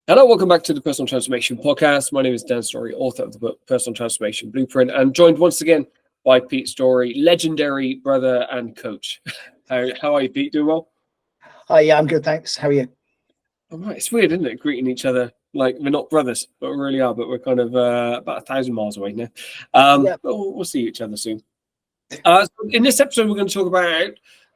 Hello, welcome back to the Personal Transformation Podcast. My name is Dan Storey, author of the book Personal Transformation Blueprint, and joined once again by Pete Storey, legendary brother and coach. How are you, Pete? Doing well? Hi, yeah, I'm good, thanks. How are you? All right. It's weird, isn't it? Greeting each other like we're not brothers, but we really are. But we're kind of about 1,000 miles away now. But we'll see each other soon. So in this episode, we're going to talk about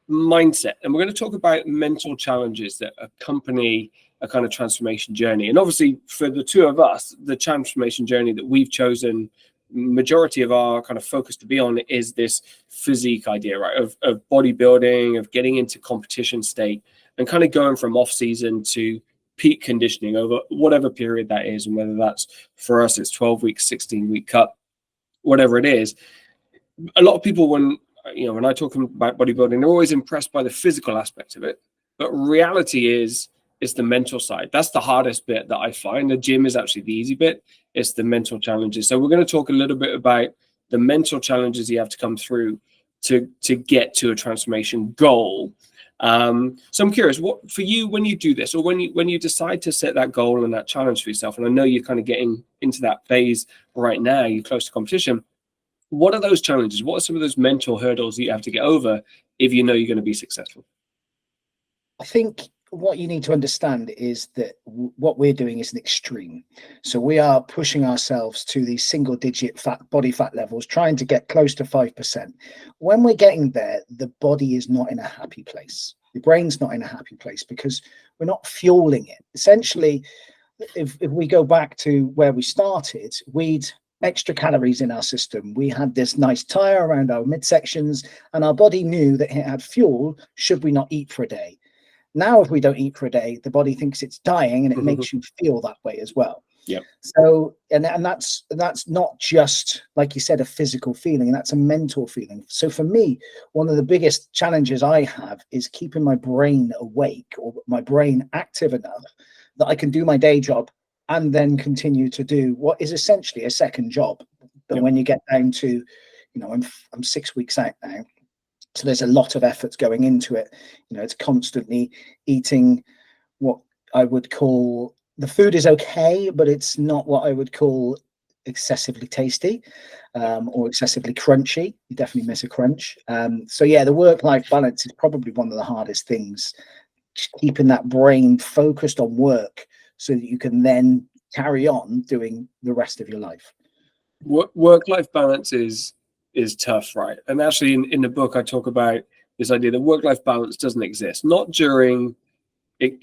mindset, and we're going to talk about mental challenges that accompany a kind of transformation journey. And obviously, for the two of us, the transformation journey that we've chosen, majority of our kind of focus to be on is this physique idea, right? Of bodybuilding, of getting into competition state, and kind of going from off season to peak conditioning over whatever period that is, and whether that's for us, it's 12 weeks, 16-week cut, whatever it is. A lot of people, when I talk about bodybuilding, they're always impressed by the physical aspect of it, but reality is the mental side. That's the hardest bit that I find. The gym is actually the easy bit. It's the mental challenges. So we're going to talk a little bit about the mental challenges you have to come through to get to a transformation goal. So I'm curious, what for you when you do this, or when you decide to set that goal and that challenge for yourself, and I know you're kind of getting into that phase right now, you're close to competition. What are those challenges? What are some of those mental hurdles that you have to get over if you know you're going to be successful? I think what you need to understand is that what we're doing is an extreme. So we are pushing ourselves to these single-digit body fat levels, trying to get close to 5%. When we're getting there, the body is not in a happy place. Your brain's not in a happy place because we're not fueling it. Essentially, if we go back to where we started, we'd extra calories in our system. We had this nice tire around our midsections, and our body knew that it had fuel should we not eat for a day. Now, if we don't eat for a day, the body thinks it's dying, and it makes you feel that way as well. Yeah. So, and that's not just, like you said, a physical feeling, that's a mental feeling. So for me, one of the biggest challenges I have is keeping my brain awake, or my brain active enough that I can do my day job and then continue to do what is essentially a second job. But when you get down to, I'm 6 weeks out now, so there's a lot of efforts going into it. It's constantly eating what I would call, the food is okay, but it's not what I would call excessively tasty or excessively crunchy. You definitely miss a crunch. So yeah, the work-life balance is probably one of the hardest things, just keeping that brain focused on work so that you can then carry on doing the rest of your life. Work-life balance is tough, right? And actually in the book, I talk about this idea that work-life balance doesn't exist, not during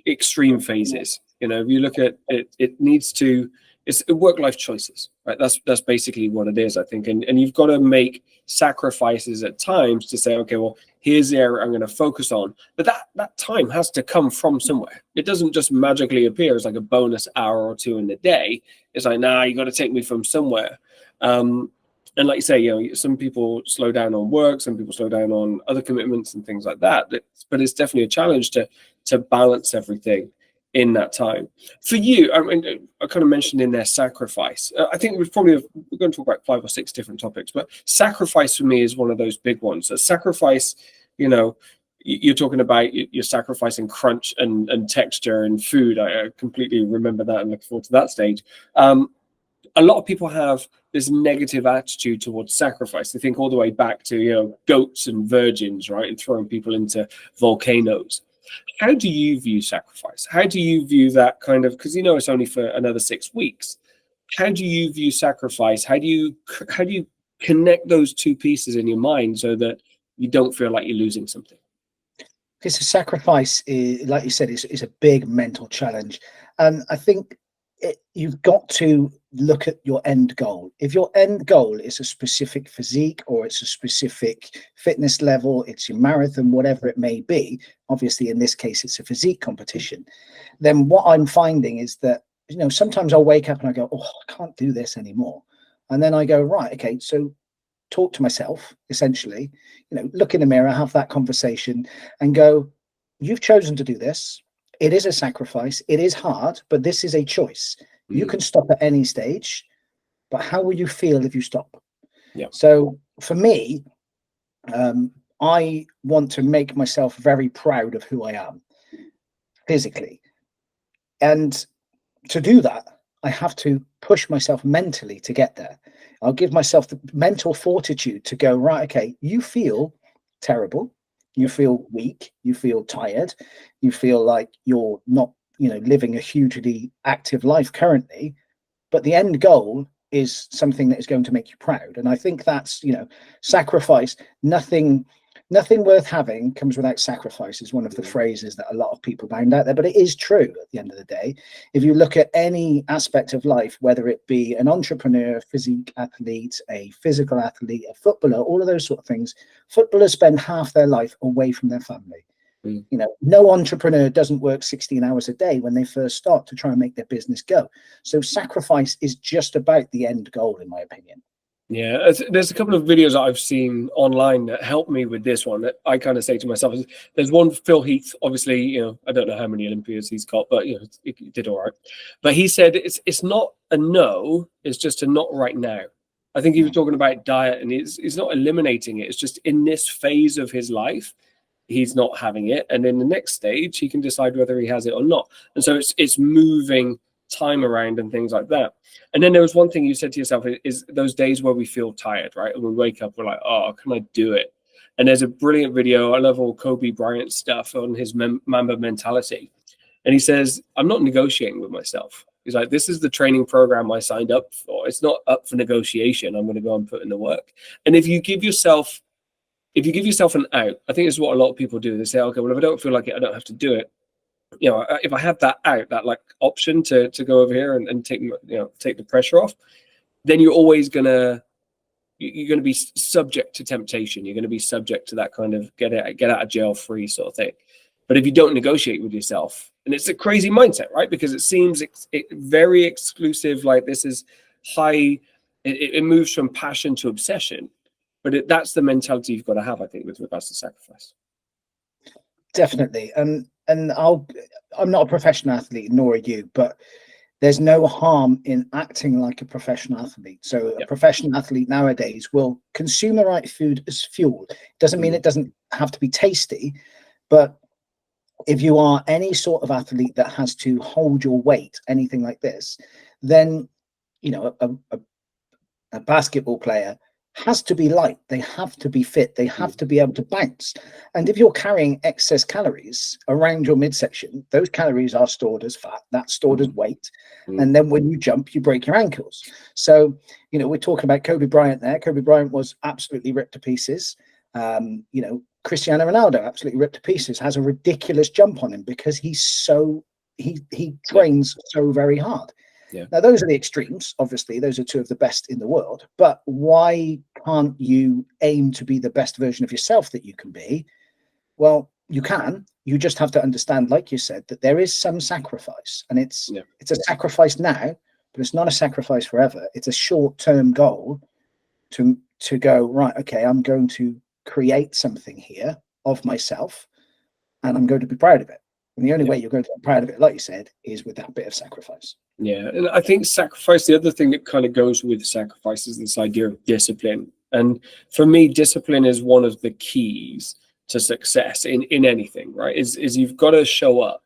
extreme phases. If you look at it, it's work-life choices, right? That's basically what it is, I think. And you've got to make sacrifices at times to say, okay, well, here's the area I'm going to focus on. But that time has to come from somewhere. It doesn't just magically appear as like a bonus hour or two in the day. It's like, nah, you got to take me from somewhere. And like you say, some people slow down on work, some people slow down on other commitments and things like that. But it's definitely a challenge to balance everything in that time. For you, I mean, I kind of mentioned in there sacrifice. I think we're going to talk about 5 or 6 different topics, but sacrifice for me is one of those big ones. So sacrifice, you're talking about you're sacrificing crunch and texture and food. I completely remember that and look forward to that stage. A lot of people have this negative attitude towards sacrifice. They think all the way back to, goats and virgins, right? And throwing people into volcanoes. How do you view sacrifice? How do you view that kind of, because it's only for another 6 weeks. How do you view sacrifice? How do you connect those two pieces in your mind so that you don't feel like you're losing something? Because a sacrifice, like you said, is a big mental challenge. And I think you've got to look at your end goal. If your end goal is a specific physique, or it's a specific fitness level, it's your marathon, whatever it may be, obviously in this case it's a physique competition, then what I'm finding is that sometimes I'll wake up and I go, oh, I can't do this anymore. And then I go, right, okay, so talk to myself, essentially, look in the mirror, have that conversation and go, you've chosen to do this. It is a sacrifice. It is hard, but this is a choice. You can stop at any stage, but how will you feel if you stop? Yeah. So for me, I want to make myself very proud of who I am physically. And to do that, I have to push myself mentally to get there. I'll give myself the mental fortitude to go, right, okay, you feel terrible, you feel weak, you feel tired, you feel like you're not, living a hugely active life currently, but the end goal is something that is going to make you proud. And I think that's, sacrifice. Nothing worth having comes without sacrifice is one of the phrases that a lot of people find out there, but it is true at the end of the day. If you look at any aspect of life, whether it be an entrepreneur, physique athlete, a physical athlete, a footballer, all of those sort of things, footballers spend half their life away from their family. No entrepreneur doesn't work 16 hours a day when they first start to try and make their business go. So sacrifice is just about the end goal, in my opinion. Yeah, there's a couple of videos that I've seen online that help me with this one that I kind of say to myself. There's one, Phil Heath, obviously, I don't know how many Olympiads he's got, but, he did all right. But he said it's not a no, it's just a not right now. I think he was talking about diet, and he's not eliminating it. It's just in this phase of his life, he's not having it. And in the next stage, he can decide whether he has it or not. And so it's moving time around and things like that. And then there was one thing you said to yourself is those days where we feel tired, right? And we wake up, we're like, oh, can I do it? And there's a brilliant video. I love all Kobe Bryant stuff on his Mamba mentality. And he says, I'm not negotiating with myself. He's like, this is the training program I signed up for. It's not up for negotiation. I'm going to go and put in the work. And if you give yourself an out, I think it's what a lot of people do. They say, okay, well, if I don't feel like it, I don't have to do it. If I have that out, that like option to go over here and take the pressure off, then you're always gonna be subject to temptation. You're gonna be subject to that kind of get out of jail free sort of thing. But if you don't negotiate with yourself, and it's a crazy mindset, right? Because it seems very exclusive, like this is high. It moves from passion to obsession, but that's the mentality you've got to have, I think, with regards to sacrifice. Definitely. And I'm not a professional athlete, nor are you, but there's no harm in acting like a professional athlete. So a professional athlete nowadays will consume the right food as fuel. Doesn't mean it doesn't have to be tasty, but if you are any sort of athlete that has to hold your weight, anything like this, then a basketball player has to be light, they have to be fit, they have to be able to bounce. And if you're carrying excess calories around your midsection, those calories are stored as fat, that's stored as weight. And then when you jump, you break your ankles. So, we're talking about Kobe Bryant there. Kobe Bryant was absolutely ripped to pieces. Cristiano Ronaldo absolutely ripped to pieces, has a ridiculous jump on him because he trains so very hard. Yeah. Now, those are the extremes. Obviously, those are two of the best in the world. But why can't you aim to be the best version of yourself that you can be? Well, you can. You just have to understand, like you said, that there is some sacrifice. And it's a sacrifice now, but it's not a sacrifice forever. It's a short-term goal to go, right, okay, I'm going to create something here of myself, and I'm going to be proud of it. And the only way you're going to be proud of it, like you said, is with that bit of sacrifice. Yeah, and I think sacrifice, the other thing that kind of goes with sacrifice is this idea of discipline. And for me, discipline is one of the keys to success in anything, right? Is you've got to show up.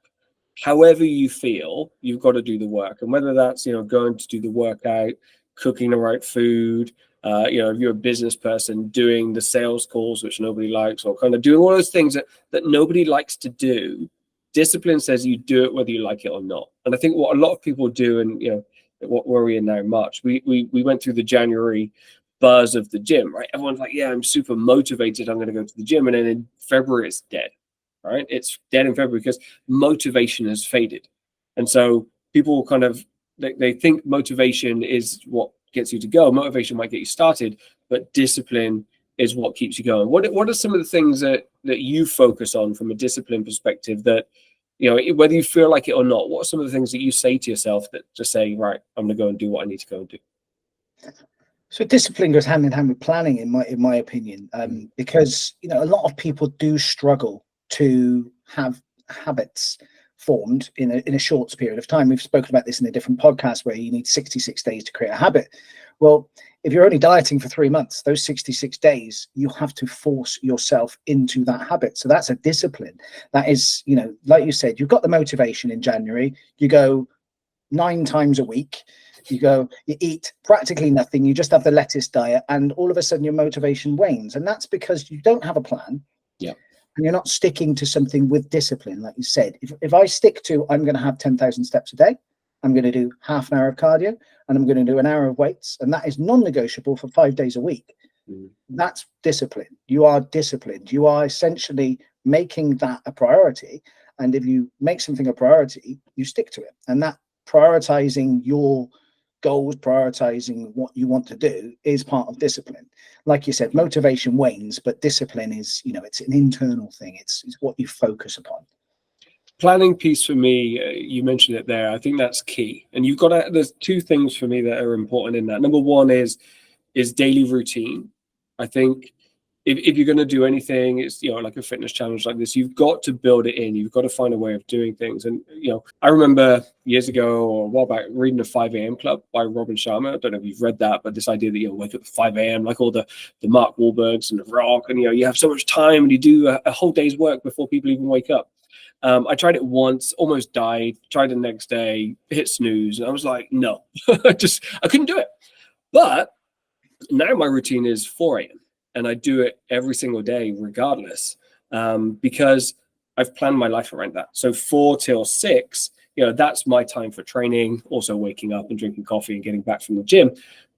However you feel, you've got to do the work. And whether that's, going to do the workout, cooking the right food, if you're a business person, doing the sales calls, which nobody likes, or kind of doing all those things that nobody likes to do. Discipline says you do it whether you like it or not. And I think what a lot of people do, and what we're in now, March, we went through the January buzz of the gym, right? Everyone's like, yeah, I'm super motivated, I'm going to go to the gym. And then in February it's dead, right? It's dead in February because motivation has faded. And so people kind of, they think motivation is what gets you to go. Motivation might get you started, but discipline is what keeps you going. What are some of the things that you focus on from a discipline perspective that, whether you feel like it or not, what are some of the things that you say to yourself that just say, right, I'm going to go and do what I need to go and do? So discipline goes hand in hand with planning, in my opinion, because, a lot of people do struggle to have habits formed in a short period of time. We've spoken about this in a different podcast where you need 66 days to create a habit. Well, if you're only dieting for 3 months, those 66 days, you have to force yourself into that habit. So that's a discipline. That is, like you said, you've got the motivation in January. You go, 9 times a week. You eat practically nothing. You just have the lettuce diet, and all of a sudden your motivation wanes. And that's because you don't have a plan. Yeah. And you're not sticking to something with discipline. Like you said, if I stick to, I'm going to have 10,000 steps a day, I'm going to do half an hour of cardio, and I'm going to do an hour of weights, and that is non-negotiable for 5 days a week. That's discipline. You are disciplined. You are essentially making that a priority. And if you make something a priority, you stick to it. And that prioritizing your goals, prioritizing what you want to do is part of discipline. Like you said, motivation wanes, but discipline is, it's an internal thing. It's what you focus upon. Planning piece for me, you mentioned it there. I think that's key. And there's 2 things for me that are important in that. Number one is daily routine. I think if you're going to do anything, it's, like a fitness challenge like this, you've got to build it in. You've got to find a way of doing things. And, I remember years ago or a while back reading The 5 a.m. Club by Robin Sharma. I don't know if you've read that, but this idea that you'll wake up at 5 a.m. like all the Mark Wahlbergs and The Rock, and, you have so much time and you do a whole day's work before people even wake up. I tried it once, almost died, tried the next day, hit snooze. And I was like, no, I couldn't do it. But now my routine is 4 a.m. and I do it every single day regardless, because I've planned my life around that. So 4 till 6, that's my time for training, also waking up and drinking coffee and getting back from the gym,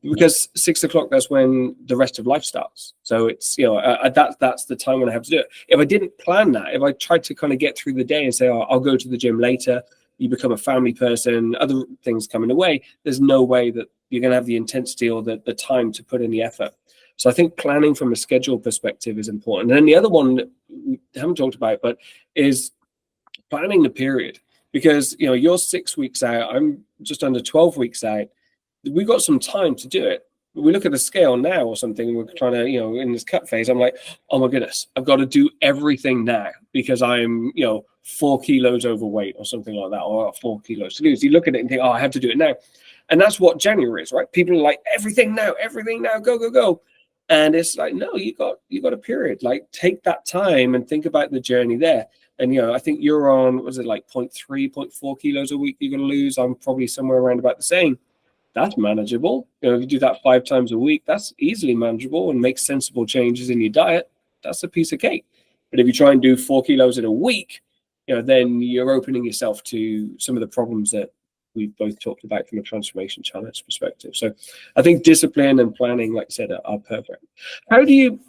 because 6 o'clock, that's when the rest of life starts. So it's, that's the time when I have to do it. If I didn't plan that, if I tried to kind of get through the day and say, I'll go to the gym later, you become a family person, other things come in the way, there's no way that you're going to have the intensity or the time to put in the effort. So I think planning from a schedule perspective is important. And then the other one that we haven't talked about, but is planning the period, because, you're 6 weeks out, I'm just under 12 weeks out. We've got some time to do it. We look at the scale now or something, we're trying to, in this cut phase, I'm like, oh my goodness, I've got to do everything now because I'm, 4 kilos overweight or something like that, or 4 kilos to lose. You look at it and think, oh, I have to do it now. And that's what January is, right? People are like, everything now, go, go, go. And it's like, no, you got a period. Like, take that time and think about the journey there. And, I think you're on, was it like 0.3, 0.4 kilos a week you're going to lose? I'm probably somewhere around about the same. That's manageable. If you do that 5 times a week, that's easily manageable, and make sensible changes in your diet. That's a piece of cake. But if you try and do 4 kilos in a week, then you're opening yourself to some of the problems that we've both talked about from a transformation challenge perspective. So I think discipline and planning, like I said, are perfect. How do you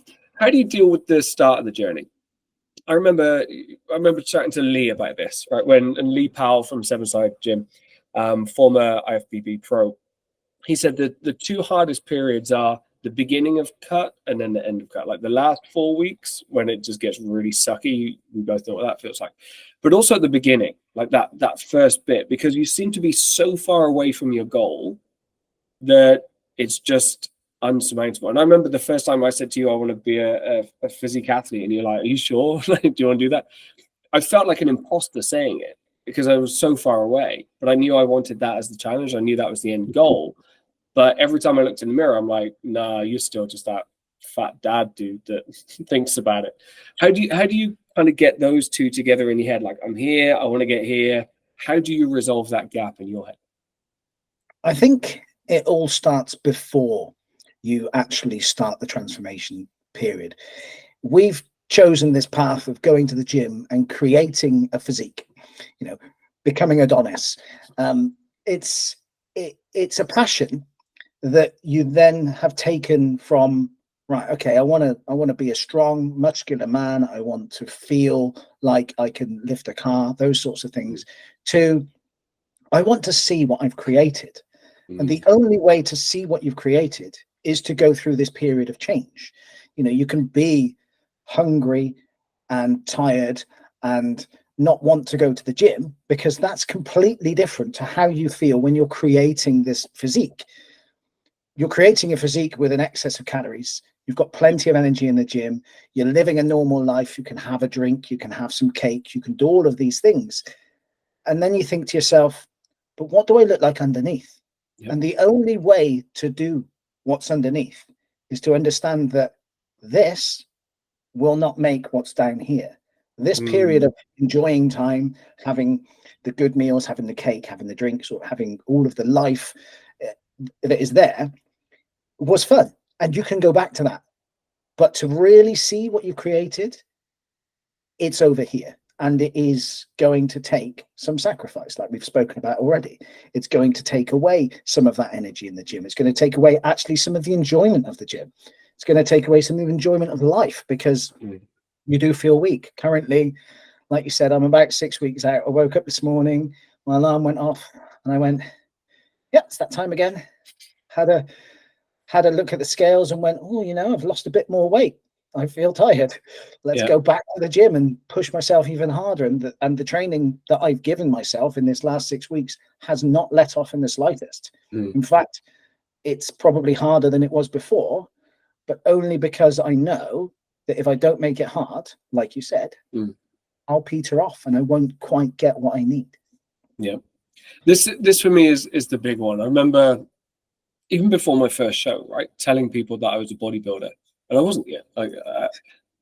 deal with the start of the journey? I remember chatting to Lee about this, right? And Lee Powell from Seven-Side Gym, former IFBB pro, he said that the 2 hardest periods are the beginning of cut and then the end of cut. Like the last 4 weeks when it just gets really sucky. We both know what that feels like. But also at the beginning, like that first bit, because you seem to be so far away from your goal that it's just unsurmountable. And I remember the first time I said to you, I want to be a physique athlete, and you're like, are you sure? Do you want to do that? I felt like an imposter saying it because I was so far away, but I knew I wanted that as the challenge. I knew that was the end goal. But every time I looked in the mirror, I'm like, nah, you're still just that fat dad dude that thinks about it. How do you kind of get those two together in your head? Like, I'm here, I want to get here. How do you resolve that gap in your head? I think it all starts before you actually start the transformation period. We've chosen this path of going to the gym and creating a physique, becoming Adonis. It's a passion that you then have taken from, right, okay, I want to be a strong, muscular man. I want to feel like I can lift a car, those sorts of things, to I want to see what I've created. And the only way to see what you've created is to go through this period of change. You can be hungry and tired and not want to go to the gym, because that's completely different to how you feel when you're creating this physique. You're creating a physique with an excess of calories. You've got plenty of energy in the gym. You're living a normal life. You can have a drink. You can have some cake. You can do all of these things. And then you think to yourself, but what do I look like underneath? Yep. And the only way to do what's underneath is to understand that this will not make what's down here. This period of enjoying time, having the good meals, having the cake, having the drinks, or having all of the life that is there was fun. And you can go back to that. But to really see what you created, it's over here. And it is going to take some sacrifice, like we've spoken about already. It's going to take away some of that energy in the gym. It's going to take away actually some of the enjoyment of the gym. It's going to take away some of the enjoyment of life, because you do feel weak. Currently, like you said, I'm about 6 weeks out. I woke up this morning, my alarm went off, and I went, yeah, it's that time again. Had a look at the scales and went, oh, I've lost a bit more weight. I feel tired. Let's go back to the gym and push myself even harder. And the training that I've given myself in this last 6 weeks has not let off in the slightest. In fact, it's probably harder than it was before, but only because I know that if I don't make it hard, like you said, I'll peter off and I won't quite get what I need. Yeah. This for me is the big one. I remember even before my first show, right, telling people that I was a bodybuilder. And I wasn't yet.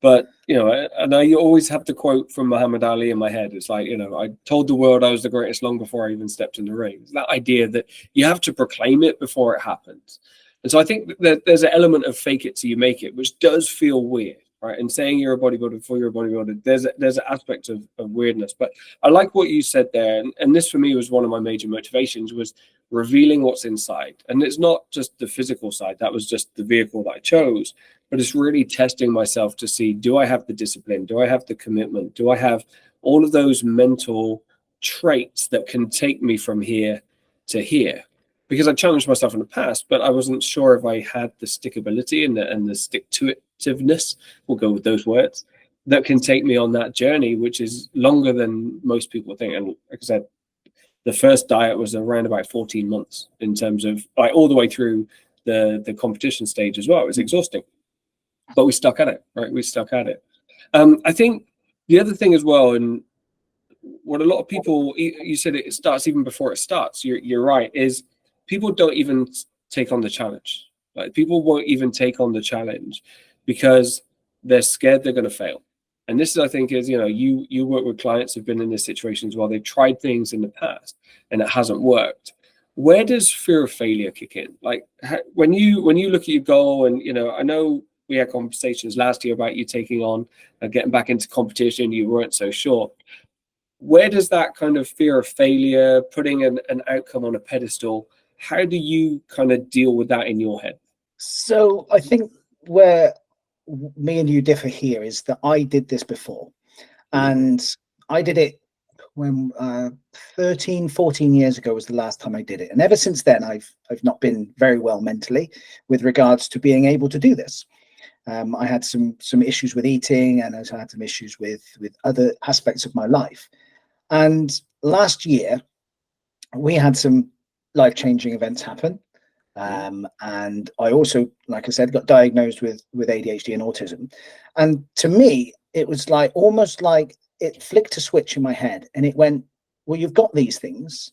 But, and I always have the quote from Muhammad Ali in my head. It's like, I told the world I was the greatest long before I even stepped in the ring. It's that idea that you have to proclaim it before it happens. And so I think that there's an element of fake it till you make it, which does feel weird, right? And saying you're a bodybuilder before you're a bodybuilder, there's an aspect of weirdness. But I like what you said there. And this for me was one of my major motivations, was revealing what's inside. And it's not just the physical side. That was just the vehicle that I chose. But it's really testing myself to see, do I have the discipline? Do I have the commitment? Do I have all of those mental traits that can take me from here to here? Because I challenged myself in the past, but I wasn't sure if I had the stickability and the stick-to-itiveness, we'll go with those words, that can take me on that journey, which is longer than most people think. And like I said, the first diet was around about 14 months in terms of like all the way through the competition stage as well. It was exhausting. But we stuck at it, right? We stuck at it. I think the other thing as well, and what a lot of people, you said it starts even before it starts. You're right, is people don't even take on the challenge. Like people won't even take on the challenge because they're scared they're going to fail. And this is, I think, is, you work with clients who've been in this situation as well. They've tried things in the past and it hasn't worked. Where does fear of failure kick in? Like when you look at your goal, and I know we had conversations last year about you taking on getting back into competition. You weren't so sure. Where does that kind of fear of failure, putting an outcome on a pedestal, how do you kind of deal with that in your head? So I think where me and you differ here is that I did this before, and I did it when 13, 14 years ago was the last time I did it. And ever since then, I've not been very well mentally with regards to being able to do this. I had some issues with eating, and I had some issues with other aspects of my life. And last year, we had some life-changing events happen. And I also, like I said, got diagnosed with ADHD and autism. And to me, it was like almost like it flicked a switch in my head, and it went, well, you've got these things,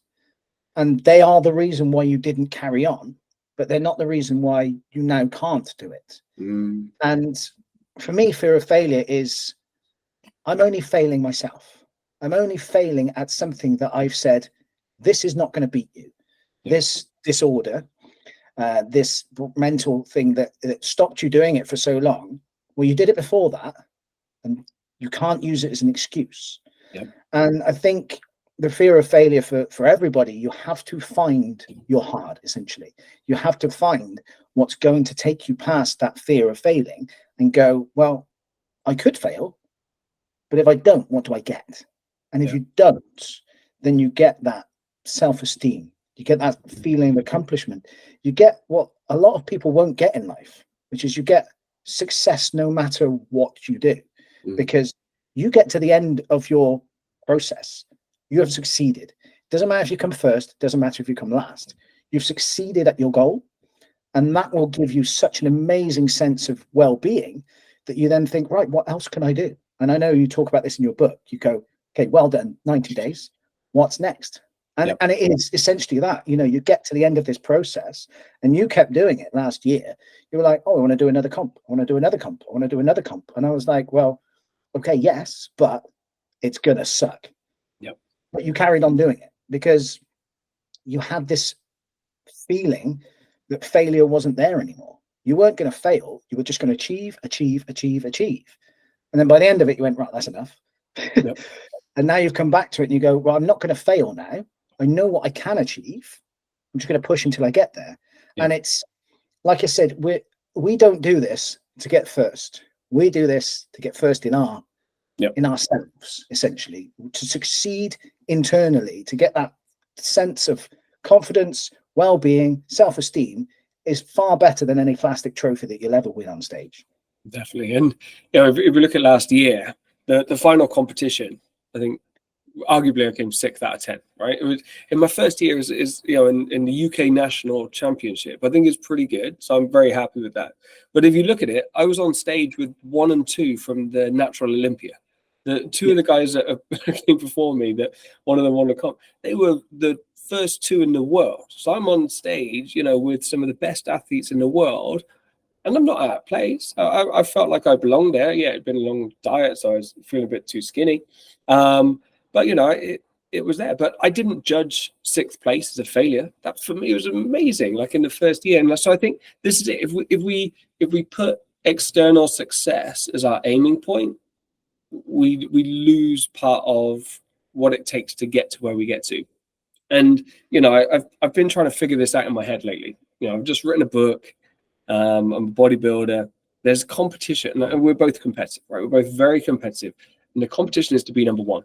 and they are the reason why you didn't carry on, but they're not the reason why you now can't do it. And for me, fear of failure is, I'm only failing myself. I'm only failing at something that I've said, this is not going to beat you. This disorder, this mental thing that stopped you doing it for so long. Well, you did it before that, and you can't use it as an excuse. And I think the fear of failure for everybody, you have to find your heart, essentially. You have to find what's going to take you past that fear of failing and go, well, I could fail, but if I don't, what do I get? And if you don't, then you get that self-esteem. You get that feeling of accomplishment. You get what a lot of people won't get in life, which is you get success no matter what you do, because you get to the end of your process. You have succeeded. Doesn't matter if you come first, doesn't matter if you come last. You've succeeded at your goal, and that will give you such an amazing sense of well-being that you then think, right, what else can I do? And I know you talk about this in your book. You go, okay, well done, 90 days. What's next? And and it is essentially that, you get to the end of this process, and you kept doing it last year. You were like, oh, I want to do another comp. I want to do another comp. I want to do another comp. And I was like, well, okay, yes, but it's gonna suck. Yep. But you carried on doing it because you had this feeling that failure wasn't there anymore. You weren't going to fail. You were just going to achieve. And then by the end of it, you went, right, that's enough. Yep. And now you've come back to it and you go, well, I'm not going to fail now. I know what I can achieve. I'm just going to push until I get there. Yep. And it's, like I said, we don't do this to get first. We do this to get first in ourselves, essentially, to succeed internally, to get that sense of confidence, well-being, self-esteem is far better than any plastic trophy that you'll ever win on stage. Definitely. And if we look at last year, the final competition, I think arguably I came 6th out of 10, right? It was in my first year is in the UK National Championship. I think it's pretty good, so I'm very happy with that. But if you look at it, I was on stage with 1 and 2 from the Natural Olympia. The two of the guys that came before me, that one of them won the comp, they were the first 2 in the world. So I'm on stage, with some of the best athletes in the world, and I'm not out of place. I felt like I belonged there. Yeah, it'd been a long diet, so I was feeling a bit too skinny. But it was there. But I didn't judge 6th place as a failure. That for me was amazing. Like in the first year, and so I think this is it. If we put external success as our aiming point, we lose part of what it takes to get to where we get to. And I've been trying to figure this out in my head lately. I've just written a book. I'm a bodybuilder. There's competition, and we're both competitive, right? We're both very competitive, and the competition is to be number 1.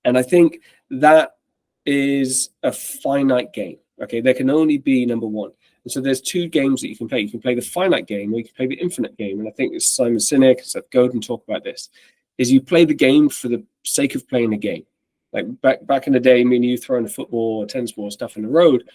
And I think that is a finite game. Okay, there can only be number 1. And so there's 2 games that you can play. You can play the finite game, or you can play the infinite game. And I think it's Simon Sinek and Seth Godin talk about this. Is you play the game for the sake of playing the game. Like back in the day, me and you throwing a football or tennis ball stuff in the road,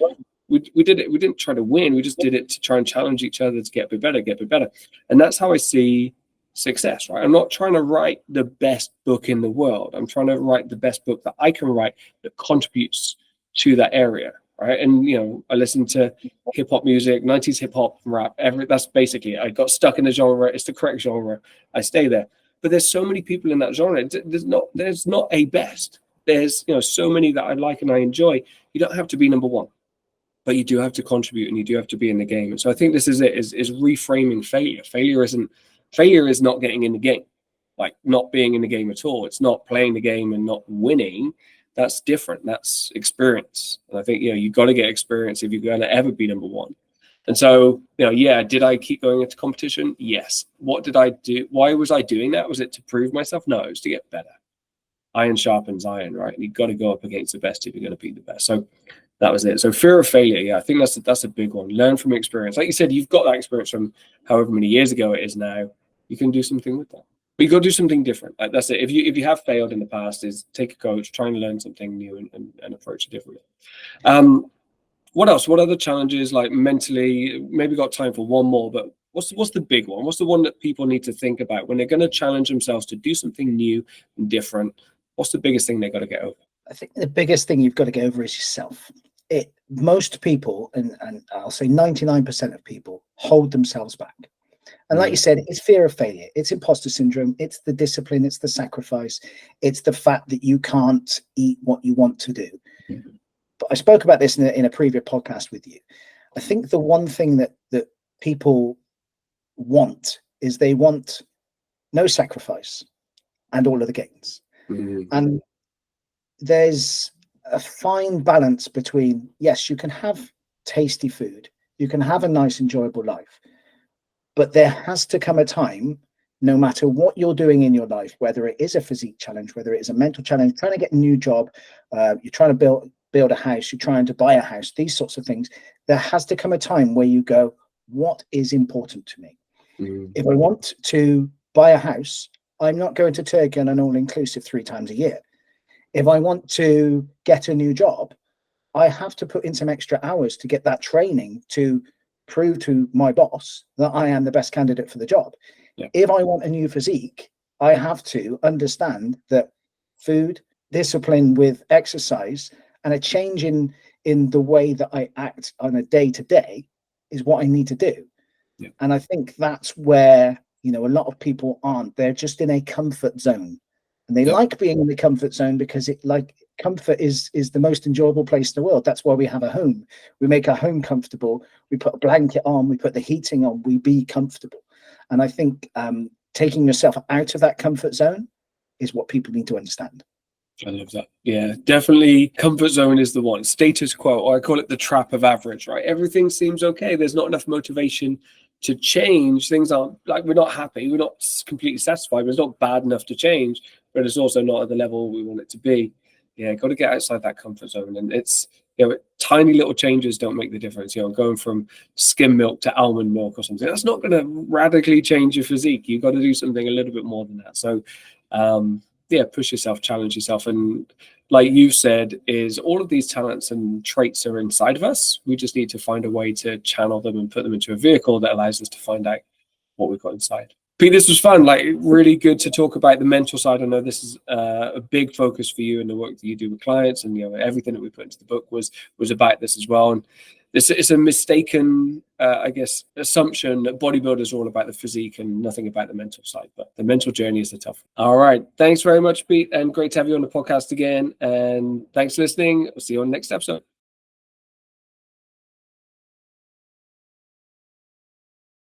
we did it. We didn't try to win. We just did it to try and challenge each other to get a bit better. And that's how I see success, right? I'm not trying to write the best book in the world. I'm trying to write the best book that I can write that contributes to that area, right? And I listen to hip hop music, 90s hip hop, rap. That's basically it. I got stuck in the genre. It's the correct genre. I stay there. But there's so many people in that genre. There's not a best. There's so many that I like and I enjoy. You don't have to be number 1, but you do have to contribute and you do have to be in the game. And so I think this is it, is reframing failure. Failure is not getting in the game, like not being in the game at all. It's not playing the game and not winning. That's different. That's experience. And I think you've got to get experience if you're going to ever be number 1. And so, did I keep going into competition? Yes. What did I do? Why was I doing that? Was it to prove myself? No, it was to get better. Iron sharpens iron, right? And you've got to go up against the best if you're going to be the best. So that was it. So fear of failure, yeah, I think that's a big one. Learn from experience. Like you said, you've got that experience from however many years ago it is now. You can do something with that. But you got to do something different. Like that's it. If you have failed in the past, is take a coach, try and learn something new and approach it differently. What else? What other challenges, like mentally? Maybe got time for one more, but what's the big one? What's the one that people need to think about when they're going to challenge themselves to do something new and different? What's the biggest thing they got to get over? I think the biggest thing you've got to get over is yourself. Most people, and I'll say 99% of people, hold themselves back. And like you said, it's fear of failure. It's imposter syndrome. It's the discipline. It's the sacrifice. It's the fact that you can't eat what you want to do. But I spoke about this in a previous podcast with you. I think the one thing that people want is they want no sacrifice and all of the gains. And there's a fine balance between, yes, you can have tasty food, you can have a nice, enjoyable life, but there has to come a time, no matter what you're doing in your life, whether it is a physique challenge, whether it is a mental challenge, trying to get a new job, you're trying to build a house, you're trying to buy a house, these sorts of things, there has to come a time where you go, what is important to me? If I want to buy a house, I'm not going to Turkey on an all-inclusive 3 times a year. If I want to get a new job, I have to put in some extra hours to get that training to prove to my boss that I am the best candidate for the job. If I want a new physique, I have to understand that food, discipline with exercise, and a change in the way that I act on a day-to-day is what I need to do. And I think that's where a lot of people aren't. They're just in a comfort zone. and they like being in the comfort zone because comfort is the most enjoyable place in the world. That's why we have a home. We make our home comfortable. We put a blanket on, we put the heating on, we be comfortable. And I think taking yourself out of that comfort zone is what people need to understand. I love that. Yeah, definitely. Comfort zone is the one. Status quo, or I call it the trap of average, right? Everything seems okay. There's not enough motivation to change. Things aren't like, we're not happy. We're not completely satisfied, but it's not bad enough to change, but it's also not at the level we want it to be. Yeah, got to get outside that comfort zone. And it's, tiny little changes don't make the difference. Going from skim milk to almond milk or something, that's not going to radically change your physique. You've got to do something a little bit more than that. So, push yourself, challenge yourself. And like you said, is all of these talents and traits are inside of us. We just need to find a way to channel them and put them into a vehicle that allows us to find out what we've got inside. Pete, this was fun. Like, really good to talk about the mental side. I know this is a big focus for you in the work that you do with clients, and everything that we put into the book was about this as well. And it's a mistaken, assumption that bodybuilders are all about the physique and nothing about the mental side. But the mental journey is the tough one. All right. Thanks very much, Pete. And great to have you on the podcast again. And thanks for listening. I'll see you on the next episode.